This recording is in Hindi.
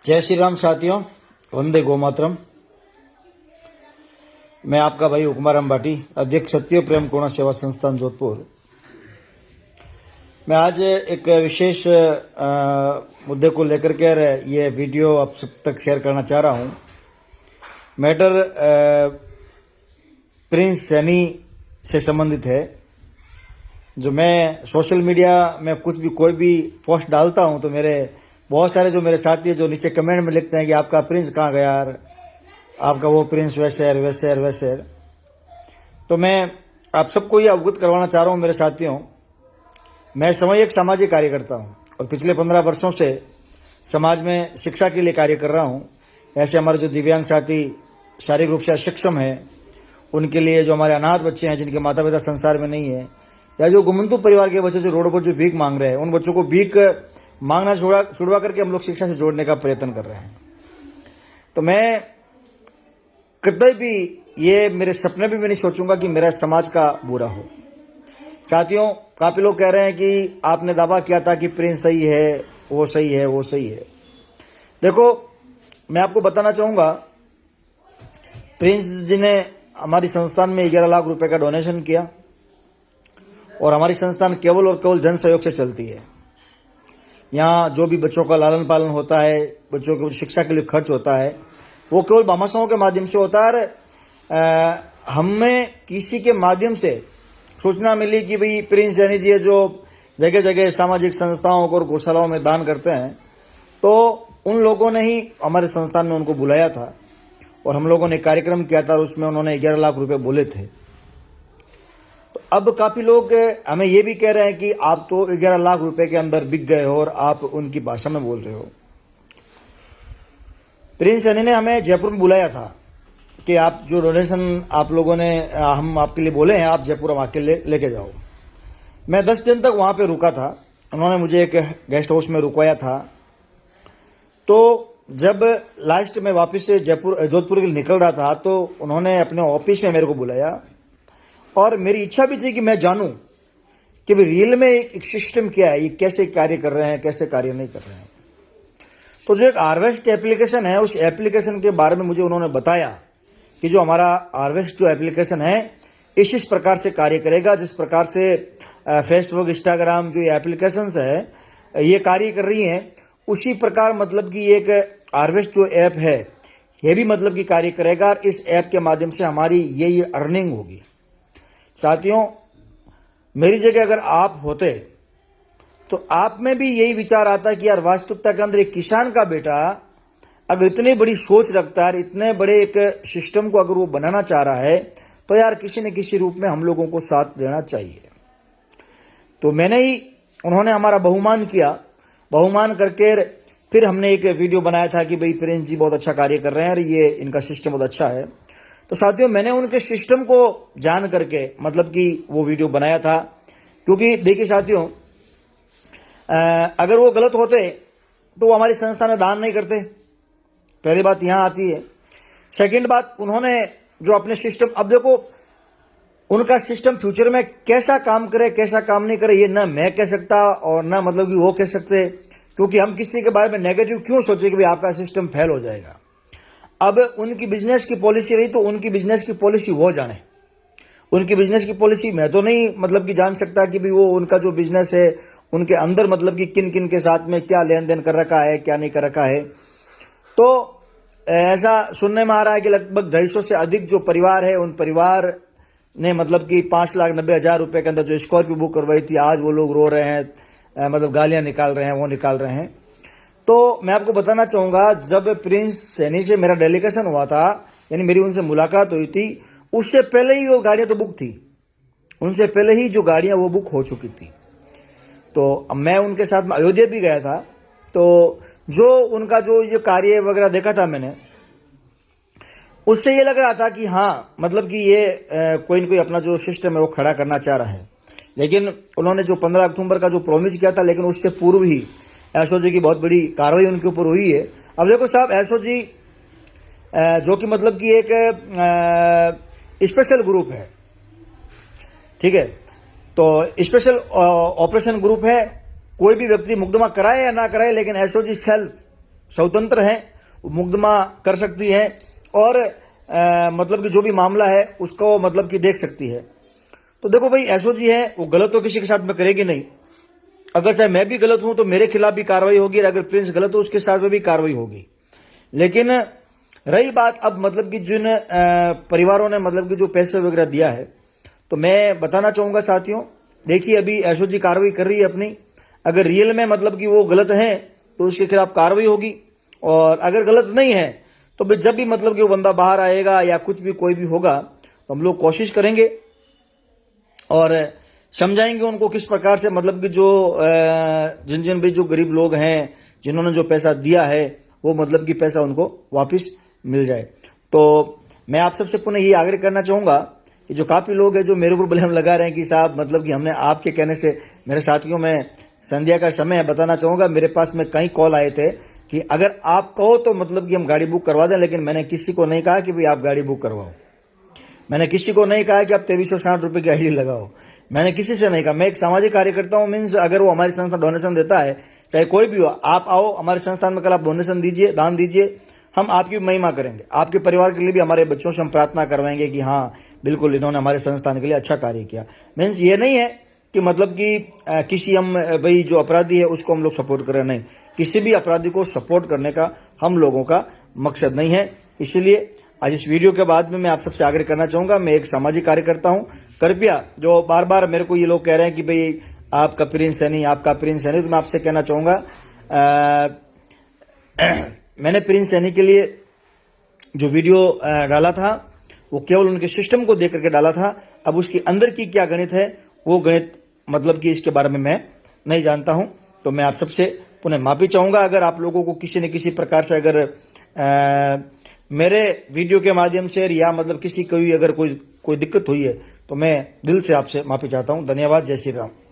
जय श्री राम साथियों, वंदे गोमातरम। मैं आपका भाई हुकुमार अंबाटी, अध्यक्ष सत्य प्रेम करुणा सेवा संस्थान जोधपुर। मैं आज एक विशेष मुद्दे को लेकर के ये वीडियो आप सब तक शेयर करना चाह रहा हूँ। मैटर प्रिंस सैनी से संबंधित है। जो मैं सोशल मीडिया में कुछ भी कोई भी पोस्ट डालता हूँ तो मेरे बहुत सारे जो मेरे साथी है जो नीचे कमेंट में लिखते हैं कि आपका प्रिंस कहाँ गया यार, आपका वो प्रिंस वैसे है वैसे है वैसे है। तो मैं आप सबको ये अवगत करवाना चाह रहा हूँ मेरे साथियों, मैं समय एक सामाजिक कार्यकर्ता हूँ और पिछले 15 वर्षों से समाज में शिक्षा के लिए कार्य कर रहा हूँ। ऐसे हमारे जो दिव्यांग साथी शारीरिक रूप से अक्षम है, उनके लिए जो हमारे अनाथ बच्चे हैं जिनके माता पिता संसार में नहीं है, या जो गुमंतु परिवार के बच्चे जो रोड पर जो भीख मांग रहे हैं, उन बच्चों को भीख मांगना छुड़वा करके हम लोग शिक्षा से जोड़ने का प्रयत्न कर रहे हैं। तो मैं कभी भी ये मेरे सपने भी मैं नहीं सोचूंगा कि मेरा समाज का बुरा हो। साथियों, काफी लोग कह रहे हैं कि आपने दावा किया था कि प्रिंस सही है, वो सही है, वो सही है। देखो, मैं आपको बताना चाहूंगा, प्रिंस जी ने हमारी संस्थान में 11 लाख रुपए का डोनेशन किया और हमारी संस्थान केवल और केवल जन सहयोग से चलती है। यहाँ जो भी बच्चों का लालन पालन होता है, बच्चों की शिक्षा के लिए खर्च होता है, वो केवल भामाशाहों के माध्यम से होता है। हमें किसी के माध्यम से सूचना मिली कि भाई प्रिंस सैनी जी जो जगह जगह सामाजिक संस्थाओं को और गौशालाओं में दान करते हैं, तो उन लोगों ने ही हमारे संस्थान में उनको बुलाया था और हम लोगों ने कार्यक्रम किया था और उसमें उन्होंने 11 लाख रुपए बोले थे। तो अब काफी लोग हमें ये भी कह रहे हैं कि आप तो 11 लाख रुपए के अंदर बिक गए हो और आप उनकी भाषा में बोल रहे हो। प्रिंस सैनी ने हमें जयपुर में बुलाया था कि आप जो डोनेशन आप लोगों ने हम आपके लिए बोले हैं, आप जयपुर हम आके लेके जाओ। मैं 10 दिन तक वहां पे रुका था। उन्होंने मुझे एक गेस्ट हाउस में रुकवाया था। तो जब लास्ट में वापस से जोधपुर के लिए निकल रहा था तो उन्होंने अपने ऑफिस में मेरे को बुलाया और मेरी इच्छा भी थी कि मैं जानूं कि भाई रियल में एक सिस्टम क्या है, ये कैसे कार्य कर रहे हैं, कैसे कार्य नहीं कर रहे हैं। तो जो एक हार्वेस्ट एप्लीकेशन है, उस एप्लीकेशन के बारे में मुझे उन्होंने बताया कि जो हमारा हार्वेस्ट जो एप्लीकेशन है इस प्रकार से कार्य करेगा, जिस प्रकार से फेसबुक, इंस्टाग्राम जो ये एप्लीकेशंस है ये कार्य कर रही हैं, उसी प्रकार मतलब कि एक हार्वेस्ट जो ऐप है ये भी मतलब कि कार्य करेगा और इस ऐप के माध्यम से हमारी ये अर्निंग होगी। साथियों, मेरी जगह अगर आप होते तो आप में भी यही विचार आता कि यार वास्तविकता के अंदर एक किसान का बेटा अगर इतनी बड़ी सोच रखता है, इतने बड़े एक सिस्टम को अगर वो बनाना चाह रहा है, तो यार किसी न किसी रूप में हम लोगों को साथ देना चाहिए। तो मैंने ही, उन्होंने हमारा बहुमान किया, बहुमान करके फिर हमने एक वीडियो बनाया था कि भाई प्रिंस जी बहुत अच्छा कार्य कर रहे हैं और ये इनका सिस्टम बहुत अच्छा है। तो साथियों, मैंने उनके सिस्टम को जान करके मतलब कि वो वीडियो बनाया था। क्योंकि देखिए साथियों, अगर वो गलत होते तो वो हमारी संस्था में दान नहीं करते। पहली बात यहां आती है। सेकंड बात, उन्होंने जो अपने सिस्टम, अब देखो उनका सिस्टम फ्यूचर में कैसा काम करे कैसा काम नहीं करे ये ना मैं कह सकता और ना मतलब कि वो कह सकते, क्योंकि हम किसी के बारे में नेगेटिव क्यों सोचे कि भाई आपका सिस्टम फेल हो जाएगा। अब उनकी बिजनेस की पॉलिसी रही तो उनकी बिजनेस की पॉलिसी वो जाने, उनकी बिजनेस की पॉलिसी मैं तो नहीं मतलब कि जान सकता कि भाई वो उनका जो बिजनेस है उनके अंदर मतलब कि किन किन के साथ में क्या लेन देन कर रखा है, क्या नहीं कर रखा है। तो ऐसा सुनने में आ रहा है कि लगभग 250 से अधिक जो परिवार है, उन परिवार ने मतलब कि 5,90,000 रुपए के अंदर जो स्कॉर्पियो बुक करवाई थी, आज वो लोग रो रहे हैं, मतलब गालियां निकाल रहे हैं, वो निकाल रहे हैं। तो मैं आपको बताना चाहूंगा, जब प्रिंस सैनी से मेरा डेलीगेशन हुआ था, यानी मेरी उनसे मुलाकात हुई थी, उससे पहले ही वो गाड़ियां तो बुक थी, उनसे पहले ही जो गाड़ियां वो बुक हो चुकी थी। तो मैं उनके साथ में अयोध्या भी गया था। तो जो उनका जो कार्य वगैरह देखा था मैंने, उससे ये लग रहा था कि हाँ मतलब कि ये कोई न कोई अपना जो सिस्टम है वो खड़ा करना चाह रहा है। लेकिन उन्होंने जो 15 अक्टूबर का जो प्रॉमिस किया था, लेकिन उससे पूर्व ही एसओजी की बहुत बड़ी कार्रवाई उनके ऊपर हुई है। अब देखो साहब, एसओजी जो कि मतलब कि एक स्पेशल ग्रुप है, ठीक है, तो स्पेशल ऑपरेशन ग्रुप है। कोई भी व्यक्ति मुकदमा कराए या ना कराए, लेकिन एसओजी सेल्फ स्वतंत्र हैं, वो मुकदमा कर सकती है और मतलब कि जो भी मामला है उसको मतलब कि देख सकती है। तो देखो भाई, एसओजी है वो गलत तो किसी के साथ में करेगी नहीं। अगर चाहे मैं भी गलत हूं तो मेरे खिलाफ भी कार्रवाई होगी, और अगर प्रिंस गलत हो उसके साथ में भी कार्रवाई होगी। लेकिन रही बात अब मतलब कि जिन परिवारों ने मतलब कि जो पैसे वगैरह दिया है, तो मैं बताना चाहूंगा साथियों, देखिए अभी एसओजी कार्रवाई कर रही है अपनी। अगर रियल में मतलब कि वो गलत हैं तो उसके खिलाफ कार्रवाई होगी, और अगर गलत नहीं है तो भाई जब भी मतलब कि वो बंदा बाहर आएगा या कुछ भी कोई भी होगा तो हम लोग कोशिश करेंगे और समझाएंगे उनको किस प्रकार से मतलब कि जो जिन जिन भी जो गरीब लोग हैं जिन्होंने जो पैसा दिया है वो मतलब कि पैसा उनको वापस मिल जाए। तो मैं आप सबसे पुनः ये आग्रह करना चाहूंगा कि जो काफ़ी लोग हैं जो मेरे ऊपर ब्लेम लगा रहे हैं कि साहब मतलब कि हमने आपके कहने से, मेरे साथियों में संध्या का समय है, बताना चाहूंगा मेरे पास में कई कॉल आए थे कि अगर आप कहो तो मतलब कि हम गाड़ी बुक करवा दें, लेकिन मैंने किसी को नहीं कहा कि भाई आप गाड़ी बुक करवाओ। मैंने किसी को नहीं कहा कि आप 2360 रुपये की आईडी लगाओ। मैंने किसी से नहीं कहा। मैं एक सामाजिक कार्यकर्ता हूं, मीन्स अगर वो हमारी संस्था डोनेशन देता है, चाहे कोई भी हो, आप आओ हमारे संस्थान में, कल आप डोनेशन दीजिए, दान दीजिए, हम आपकी महिमा करेंगे। आपके परिवार के लिए भी, हमारे बच्चों से हम प्रार्थना करवाएंगे कि हाँ बिल्कुल इन्होंने हमारे संस्थान के लिए अच्छा कार्य किया। मीन्स ये नहीं है कि मतलब कि किसी हम भाई जो अपराधी है उसको हम लोग सपोर्ट करें, नहीं, किसी भी अपराधी को सपोर्ट करने का हम लोगों का मकसद नहीं है। इसलिए आज इस वीडियो के बाद में मैं आप सबसे आग्रह करना चाहूंगा, मैं एक सामाजिक कार्यकर्ता हूं, कृपया जो बार बार मेरे को ये लोग कह रहे हैं कि भाई आपका प्रिंस है नहीं, आपका प्रिंस है नहीं, तो मैं आपसे कहना चाहूंगा मैंने प्रिंस सैनी के लिए जो वीडियो डाला था वो केवल उनके सिस्टम को देख करके डाला था। अब उसके अंदर की क्या गणित है वो गणित मतलब कि इसके बारे में मैं नहीं जानता हूं। तो मैं आप सबसे पुनः माफी चाहूंगा अगर आप लोगों को किसी न किसी प्रकार से अगर मेरे वीडियो के माध्यम से या मतलब किसी कोई अगर कोई दिक्कत हुई है तो मैं दिल से आपसे माफी चाहता हूं। धन्यवाद। जय श्री राम।